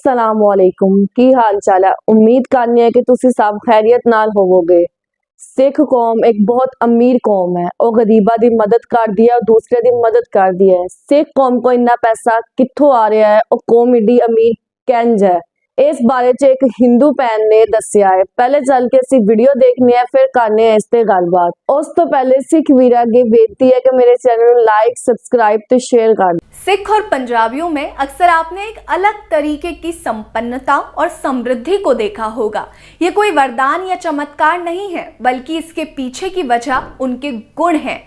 सलामवालेकुम की हाल चाल है। उम्मीद करनी है कि तुसी सब खैरियत नाल होवोगे। सिख कौम एक बहुत अमीर कौम है। ਉਹ ਗਰੀਬਾਂ ਦੀ ਮਦਦ ਕਰਦੀ ਹੈ, ਦੂਸਰੇ ਦੀ ਮਦਦ ਕਰਦੀ ਹੈ। ਸਿੱਖ ਕੌਮ ਕੋ ਇੰਨਾ ਪੈਸਾ ਕਿੱਥੋਂ ਆ ਰਿਹਾ ਹੈ? ਉਹ ਕੌਮ ਏਡੀ ਅਮੀਰ ਕਿੰਜ ਹੈ? ਇਸ ਬਾਰੇ ਚ ਇੱਕ ਹਿੰਦੂ ਭੈਣ ਨੇ ਦੱਸਿਆ ਹੈ। ਪਹਿਲੇ ਚੱਲ ਕੇ ਅਸੀਂ ਵੀਡੀਓ ਦੇਖਣੀ ਹੈ, ਫਿਰ ਕਰਨੇ ਹੈ ਇਸ ਤੇ ਗੱਲਬਾਤ। ਉਸ ਤੋਂ ਪਹਿਲੇ सिख वीरा की बेनती है कि मेरे चैनल को लाइक, सब्सक्राइब तो शेयर कर दो। सिख और पंजाबियों में अक्सर आपने एक अलग तरीके की संपन्नता और समृद्धि को देखा होगा। ये कोई वरदान या चमत्कार नहीं है, बल्कि इसके पीछे की वजह उनके गुण हैं।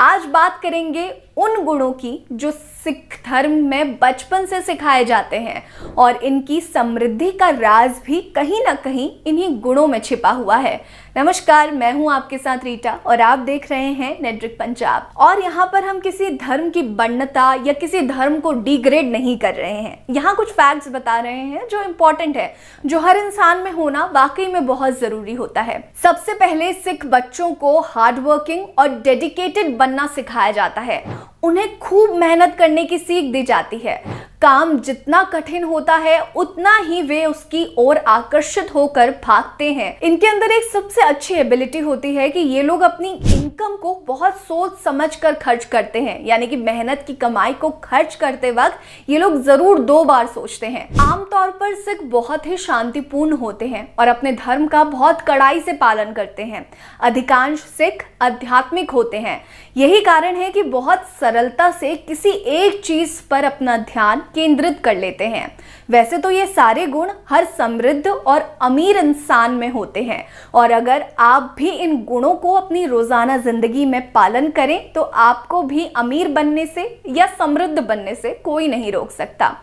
आज बात करेंगे उन गुणों की जो सिख धर्म में बचपन से सिखाए जाते हैं, और इनकी समृद्धि का राज भी कहीं ना कहीं इन्हीं गुणों में छिपा हुआ है। नमस्कार, मैं हूं आपके साथ रीटा और आप देख रहे हैं नेटरिक पंजाब। और यहाँ पर हम किसी धर्म की बन्नता या किसी धर्म को डिग्रेड नहीं कर रहे हैं। यहाँ कुछ फैक्ट्स बता रहे हैं जो इम्पोर्टेंट है, जो हर इंसान में होना वाकई में बहुत जरूरी होता है। सबसे पहले सिख बच्चों को हार्ड वर्किंग और डेडिकेटेड बनना सिखाया जाता है। उन्हें खूब मेहनत करने की सीख दी जाती है। काम जितना कठिन होता है उतना ही वे उसकी ओर आकर्षित होकर भागते हैं। इनके अंदर एक सबसे अच्छी एबिलिटी होती है कि ये लोग अपनी इनकम को बहुत सोच समझ कर खर्च करते हैं, यानी कि मेहनत की कमाई को खर्च करते वक्त ये लोग जरूर 2 बार सोचते हैं। आमतौर पर सिख बहुत ही शांतिपूर्ण होते हैं और अपने धर्म का बहुत कड़ाई से पालन करते हैं। अधिकांश सिख आध्यात्मिक होते हैं। यही कारण है कि बहुत सरलता से किसी एक चीज पर अपना ध्यान केंद्रित कर लेते हैं। वैसे तो ये सारे गुण हर समृद्ध और अमीर इंसान में होते हैं, और अगर आप भी इन गुणों को अपनी रोजाना जिंदगी में पालन करें तो आपको भी अमीर बनने से या समृद्ध बनने से कोई नहीं रोक सकता।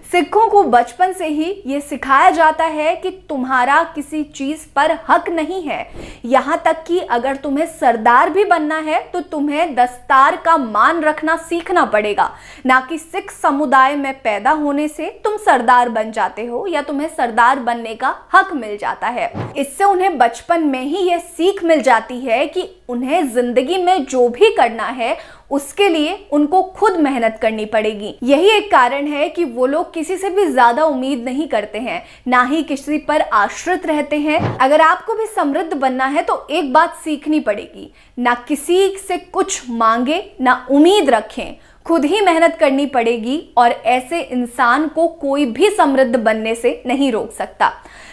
सिखों को बचपन से ही ये सिखाया जाता है कि तुम्हारा किसी चीज पर हक नहीं है। यहाँ तक कि अगर तुम्हें सरदार भी बनना है तो तुम्हें दस्तार का मान रखना सीखना पड़ेगा, ना कि सिख समुदाय में पैदा होने से तुम सरदार बन जाते हो या तुम्हें सरदार बनने का हक मिल जाता है। इससे उन्हें बचपन में ही यह सीख मिल जाती है कि उन्हें जिंदगी में जो भी करना है उसके लिए उनको खुद मेहनत करनी पड़ेगी। यही एक कारण है कि वो लोग किसी से भी ज्यादा उम्मीद नहीं करते हैं, ना ही किसी पर आश्रित रहते हैं। अगर आपको भी समृद्ध बनना है तो एक बात सीखनी पड़ेगी, ना किसी से कुछ मांगे, ना उम्मीद रखें, खुद ही मेहनत करनी पड़ेगी, और ऐसे इंसान को कोई भी समृद्ध बनने से नहीं रोक सकता।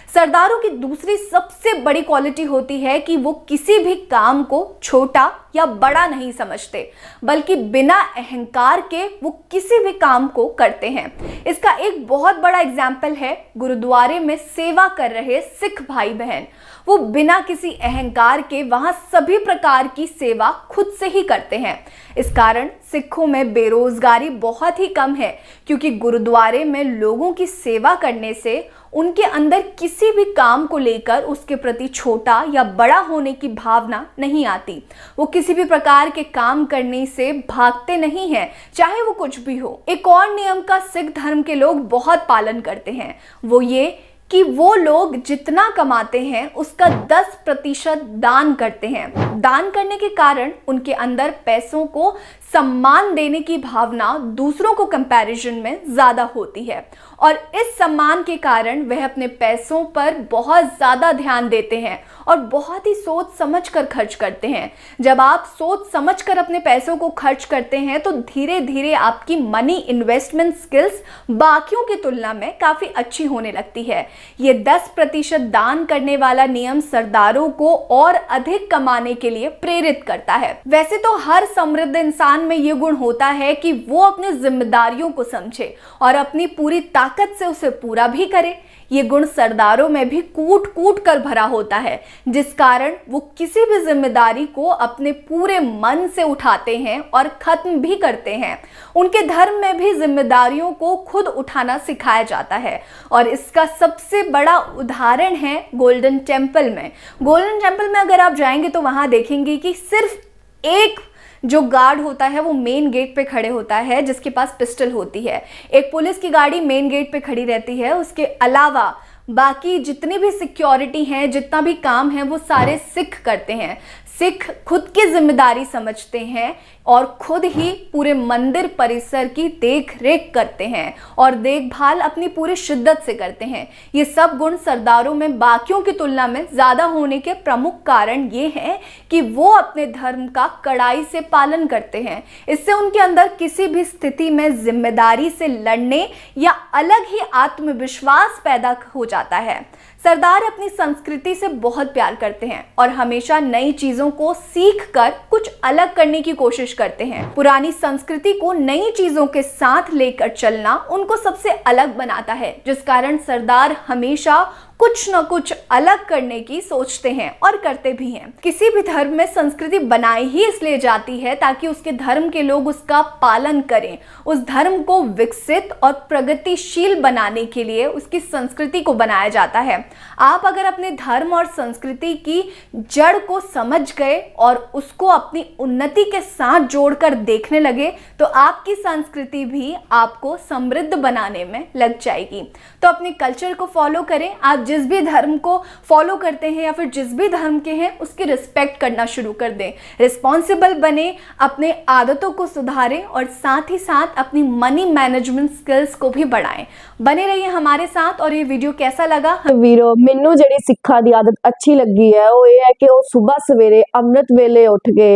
सरदारों की दूसरी सबसे बड़ी क्वालिटी होती है कि वो किसी भी काम को छोटा या बड़ा नहीं समझते, बल्कि बिना अहंकार के वो किसी भी काम को करते हैं। इसका एक बहुत बड़ा एग्जाम्पल है गुरुद्वारे में सेवा कर रहे सिख भाई बहन। वो बिना किसी अहंकार के वहां सभी प्रकार की सेवा खुद से ही करते हैं। इस कारण सिखों में बेरोजगारी बहुत ही कम है, क्योंकि गुरुद्वारे में लोगों की सेवा करने से उनके अंदर किसी भी काम को लेकर उसके प्रति छोटा या बड़ा होने की भावना नहीं आती। वो किसी भी प्रकार के काम करने से भागते नहीं हैं, चाहे वो कुछ भी हो। एक और नियम का सिख धर्म के लोग बहुत पालन करते हैं, वो ये कि वो लोग जितना कमाते हैं उसका 10% दान करते हैं। दान करने के कारण उनके अंदर पैसों को सम्मान देने की भावना दूसरों को कंपैरिजन में ज्यादा होती है, और इस सम्मान के कारण वह अपने पैसों पर बहुत ज्यादा ध्यान देते हैं और बहुत ही सोच समझ कर खर्च करते हैं। जब आप सोच समझ कर अपने पैसों को खर्च करते हैं तो धीरे धीरे आपकी मनी इन्वेस्टमेंट स्किल्स बाकियों की तुलना में काफी अच्छी होने लगती है। ये 10% दान करने वाला नियम सरदारों को और अधिक कमाने के लिए प्रेरित करता है। वैसे तो हर समृद्ध इंसान में ये गुण होता है कि वो अपनी जिम्मेदारियों को समझे और अपनी पूरी ताकत से उसे पूरा भी करे। ये गुण सरदारों में भी कूट कूट कर भरा होता है, जिस कारण वो किसी भी जिम्मेदारी को अपने पूरे मन से उठाते हैं और खत्म भी करते हैं। उनके धर्म में भी जिम्मेदारियों को खुद उठाना सिखाया जाता है, और इसका सबसे बड़ा उदाहरण है गोल्डन टेम्पल में। गोल्डन टेम्पल में अगर आप जाएंगे तो वहां देखेंगे कि सिर्फ एक जो गार्ड होता है वो मेन गेट पे खड़े होता है, जिसके पास पिस्टल होती है। एक पुलिस की गाड़ी मेन गेट पे खड़ी रहती है। उसके अलावा बाकी जितनी भी सिक्योरिटी हैं, जितना भी काम है, वो सारे सिख करते हैं। सिख खुद की जिम्मेदारी समझते हैं और खुद ही पूरे मंदिर परिसर की देख रेख करते हैं और देखभाल अपनी पूरी शिद्दत से करते हैं। ये सब गुण सरदारों में बाकियों की तुलना में ज़्यादा होने के प्रमुख कारण ये हैं कि वो अपने धर्म का कड़ाई से पालन करते हैं। इससे उनके अंदर किसी भी स्थिति में जिम्मेदारी से लड़ने या अलग ही आत्मविश्वास पैदा हो जाता है। सरदार अपनी संस्कृति से बहुत प्यार करते हैं और हमेशा नई चीजों को सीख कर कुछ अलग करने की कोशिश करते हैं। पुरानी संस्कृति को नई चीजों के साथ लेकर चलना उनको सबसे अलग बनाता है, जिस कारण सरदार हमेशा कुछ न कुछ अलग करने की सोचते हैं और करते भी हैं। किसी भी धर्म में संस्कृति बनाई ही इसलिए जाती है ताकि उसके धर्म के लोग उसका पालन करें। उस धर्म को विकसित और प्रगतिशील बनाने के लिए उसकी संस्कृति को बनाया जाता है। आप अगर अपने धर्म और संस्कृति की जड़ को समझ गए और उसको अपनी उन्नति के साथ जोड़कर देखने लगे तो आपकी संस्कृति भी आपको समृद्ध बनाने में लग जाएगी। तो अपने कल्चर को फॉलो करें। आप जिस भी धर्म को फॉलो करते हैं या फिर जिस भी धर्म के हैं उसकी रिस्पेक्ट करना शुरू कर दें। रिस्पॉन्सिबल बने, अपने आदतों को सुधारें और साथ ही साथ अपनी मनी मैनेजमेंट स्किल्स को भी बढ़ाएं। बने रहिए हमारे साथ। और ये वीडियो कैसा लगा? ਵੀਰੋ ਮੈਨੂੰ ਜਿਹੜੀ ਸਿੱਖਾਂ ਦੀ ਆਦਤ ਅੱਛੀ ਲੱਗੀ ਹੈ ਉਹ ਇਹ ਹੈ ਕਿ ਉਹ ਸਵੇਰ ਸਵੇਰੇ ਅੰਮ੍ਰਿਤ ਵੇਲੇ ਉੱਠ ਕੇ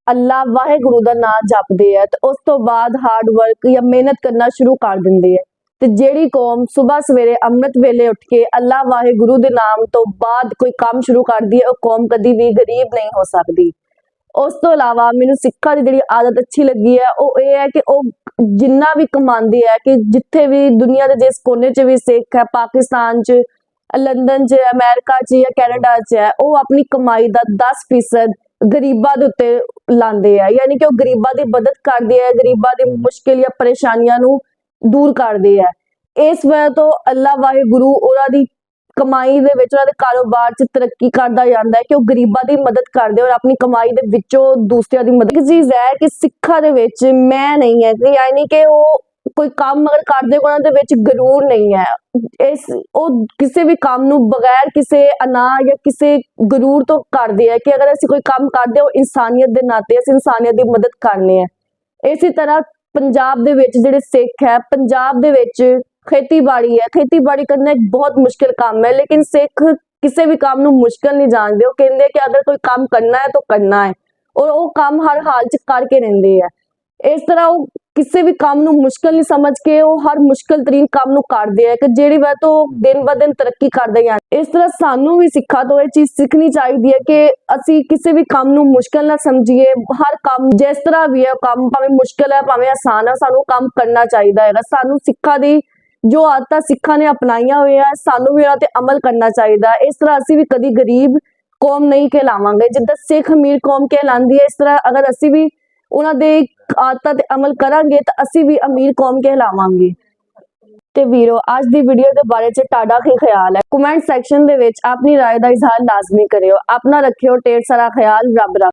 ਅੱਲਾ ਵਾਹਿਗੁਰੂ ਦਾ ਨਾਮ ਜਪਦੇ ਆ ਤੇ ਉਸ ਤੋਂ ਬਾਅਦ ਹਾਰਡ ਵਰਕ ਜਾਂ ਮਿਹਨਤ ਕਰਨਾ ਸ਼ੁਰੂ ਕਰ ਦਿੰਦੇ ਆ। ਤੇ ਜਿਹੜੀ ਕੌਮ ਸਵੇਰ ਸਵੇਰੇ ਅੰਮ੍ਰਿਤ ਵੇਲੇ ਉੱਠ ਕੇ ਅੱਲਾ ਵਾਹਿਗੁਰੂ ਦੇ ਨਾਮ ਤੋਂ ਬਾਅਦ ਕੋਈ ਕੰਮ ਸ਼ੁਰੂ ਕਰਦੀ ਹੈ ਉਹ ਕੌਮ ਕਦੀ ਵੀ ਗਰੀਬ ਨਹੀਂ ਹੋ ਸਕਦੀ। ਉਸ ਤੋਂ ਇਲਾਵਾ ਮੈਨੂੰ ਸਿੱਖਾਂ ਦੀ ਜਿਹੜੀ ਆਦਤ ਅੱਛੀ ਲੱਗੀ ਹੈ ਉਹ ਇਹ ਹੈ ਕਿ ਉਹ ਜਿੰਨਾ ਵੀ ਕਮਾਉਂਦੇ ਹੈ ਕਿ ਜਿੱਥੇ ਵੀ ਦੁਨੀਆ ਦੇ ਜਿਸ ਕੋਨੇ 'ਚ ਵੀ ਸਿੱਖ ਹੈ, ਪਾਕਿਸਤਾਨ 'ਚ, ਲੰਡਨ 'ਚ, ਅਮਰੀਕਾ 'ਚ ਜਾਂ ਕੈਨੇਡਾ 'ਚ ਹੈ, ਉਹ ਆਪਣੀ ਕਮਾਈ ਦਾ 10% ਗਰੀਬਾਂ ਦੇ ਉੱਤੇ ਲਾਉਂਦੇ ਆ। ਯਾਨੀ ਕਿ ਉਹ ਗਰੀਬਾਂ ਦੀ ਮਦਦ ਕਰਦੇ ਆ, ਗਰੀਬਾਂ ਦੀ ਮੁਸ਼ਕਿਲ ਜਾਂ ਪਰੇਸ਼ਾਨੀਆਂ ਨੂੰ ਦੂਰ ਕਰਦੇ ਆ। ਇਸ ਵਜ੍ਹਾ ਤੋਂ ਅੱਲਾ ਵਾਹਿਗੁਰੂ ਉਹਨਾਂ ਦੀ ਕਮਾਈ ਦੇ ਵਿੱਚ, ਉਹਨਾਂ ਦੇ ਕਾਰੋਬਾਰ 'ਚ ਤਰੱਕੀ ਕਰਦਾ ਜਾਂਦਾ ਹੈ ਕਿ ਉਹ ਗਰੀਬਾਂ ਦੀ ਮਦਦ ਕਰਦੇ ਔਰ ਆਪਣੀ ਕਮਾਈ ਦੇ ਵਿੱਚੋਂ ਦੂਸਰਿਆਂ ਦੀ ਮਦਦ। ਇੱਕ ਚੀਜ਼ ਹੈ ਕਿ ਸਿੱਖਾਂ ਦੇ ਵਿੱਚ ਮੈਂ ਨਹੀਂ ਹੈ ਕਿ ਯਾਨੀ ਕਿ ਉਹ ਕੋਈ ਕੰਮ ਅਗਰ ਕਰਦੇ ਉਹਨਾਂ ਦੇ ਵਿੱਚ ਗਰੂਰ ਨਹੀਂ ਹੈ। ਉਹ ਕਿਸੇ ਵੀ ਕੰਮ ਨੂੰ ਬਗੈਰ ਕਿਸੇ ਅਨਾ ਜਾਂ ਕਿਸੇ ਗਰੂਰ ਤੋਂ ਕਰਦੇ ਆ ਕਿ ਅਗਰ ਅਸੀਂ ਕੋਈ ਕੰਮ ਕਰਦੇ ਉਹ ਇਨਸਾਨੀਅਤ ਦੇ ਨਾਤੇ ਅਸੀਂ ਇਨਸਾਨੀਅਤ ਦੀ ਮਦਦ ਕਰਨੀ ਹੈ। ਇਸੇ ਤਰ੍ਹਾਂ ਪੰਜਾਬ ਦੇ ਵਿੱਚ ਜਿਹੜੇ ਸਿੱਖ ਹੈ, ਪੰਜਾਬ ਦੇ ਵਿੱਚ ਖੇਤੀਬਾੜੀ ਹੈ। ਖੇਤੀਬਾੜੀ ਕਰਨਾ ਇੱਕ ਬਹੁਤ ਮੁਸ਼ਕਿਲ ਕੰਮ ਹੈ, ਲੇਕਿਨ ਸਿੱਖ ਕਿਸੇ ਵੀ ਕੰਮ ਨੂੰ ਮੁਸ਼ਕਿਲ ਨਹੀਂ ਜਾਣਦੇ। ਉਹ ਕਹਿੰਦੇ ਕਿ ਅਗਰ ਕੋਈ ਕੰਮ ਕਰਨਾ ਹੈ ਤਾਂ ਕਰਨਾ ਹੈ ਔਰ ਉਹ ਕੰਮ ਹਰ ਹਾਲ 'ਚ ਕਰਕੇ ਰਹਿੰਦੇ ਆ। ਇਸ ਤਰ੍ਹਾਂ ਉਹ ਕਿਸੇ ਵੀ ਕੰਮ ਨੂੰ ਮੁਸ਼ਕਿਲ ਨਹੀਂ ਸਮਝ ਕੇ ਉਹ ਹਰ ਮੁਸ਼ਕਿਲ ਤਰੀਨ ਕੰਮ ਨੂੰ ਕਰਦੇ ਆ ਕਿ ਜਿਹੜੀ ਵਜ੍ਹਾ ਤੋਂ ਦਿਨ ਬ ਦਿਨ ਤਰੱਕੀ ਕਰਦੇ ਆ। ਇਸ ਤਰ੍ਹਾਂ ਸਾਨੂੰ ਵੀ ਸਿੱਖਾਂ ਤੋਂ ਇਹ ਚੀਜ਼ ਸਿੱਖਣੀ ਚਾਹੀਦੀ ਹੈ ਕਿ ਅਸੀਂ ਕਿਸੇ ਵੀ ਕੰਮ ਨੂੰ ਮੁਸ਼ਕਿਲ ਨਾ ਸਮਝੀਏ। ਹਰ ਕੰਮ ਜਿਸ ਤਰ੍ਹਾਂ ਵੀ ਹੈ, ਕੰਮ ਭਾਵੇਂ ਮੁਸ਼ਕਿਲ ਹੈ ਭਾਵੇਂ ਆਸਾਨ ਹੈ, ਸਾਨੂੰ ਕੰਮ ਕਰਨਾ ਚਾਹੀਦਾ ਹੈਗਾ। ਸਾਨੂੰ ਸਿੱਖਾਂ ਦੀ ਜੋ ਆਦਤਾਂ ਸਿੱਖਾਂ ਨੇ ਅਪਣਾਈਆਂ ਹੋਈਆਂ ਸਾਨੂੰ ਵੀ ਉਹਨਾਂ ਤੇ ਅਮਲ ਕਰਨਾ ਚਾਹੀਦਾ। ਇਸ ਤਰ੍ਹਾਂ ਅਸੀਂ ਵੀ ਕਦੀ ਗਰੀਬ ਕੌਮ ਨਹੀਂ ਕਹਿਲਾਵਾਂਗੇ। ਜਿੱਦਾਂ ਸਿੱਖ ਅਮੀਰ ਕੌਮ ਕਹਿਲਾਉਂਦੀ ਹੈ, ਇਸ ਤਰ੍ਹਾਂ ਅਗਰ ਅਸੀਂ ਵੀ ਉਹਨਾਂ ਦੇ ਆਦਤਾਂ ਤੇ ਅਮਲ ਕਰਾਂਗੇ ਤਾਂ ਅਸੀਂ ਵੀ ਅਮੀਰ ਕੌਮ ਕਹਿਲਾਵਾਂਗੇ। ਤੇ ਵੀਰੋ ਅੱਜ ਦੀ ਵੀਡੀਓ ਦੇ ਬਾਰੇ 'ਚ ਤੁਹਾਡਾ ਕੀ ਖਿਆਲ ਹੈ? ਕਮੈਂਟ ਸੈਕਸ਼ਨ ਦੇ ਵਿੱਚ ਆਪਣੀ ਰਾਏ ਦਾ ਇਜ਼ਹਾਰ ਲਾਜ਼ਮੀ ਕਰਿਓ। ਆਪਣਾ ਰੱਖਿਓ ਢੇਰ ਸਾਰਾ ਖਿਆਲ। ਰੱਬ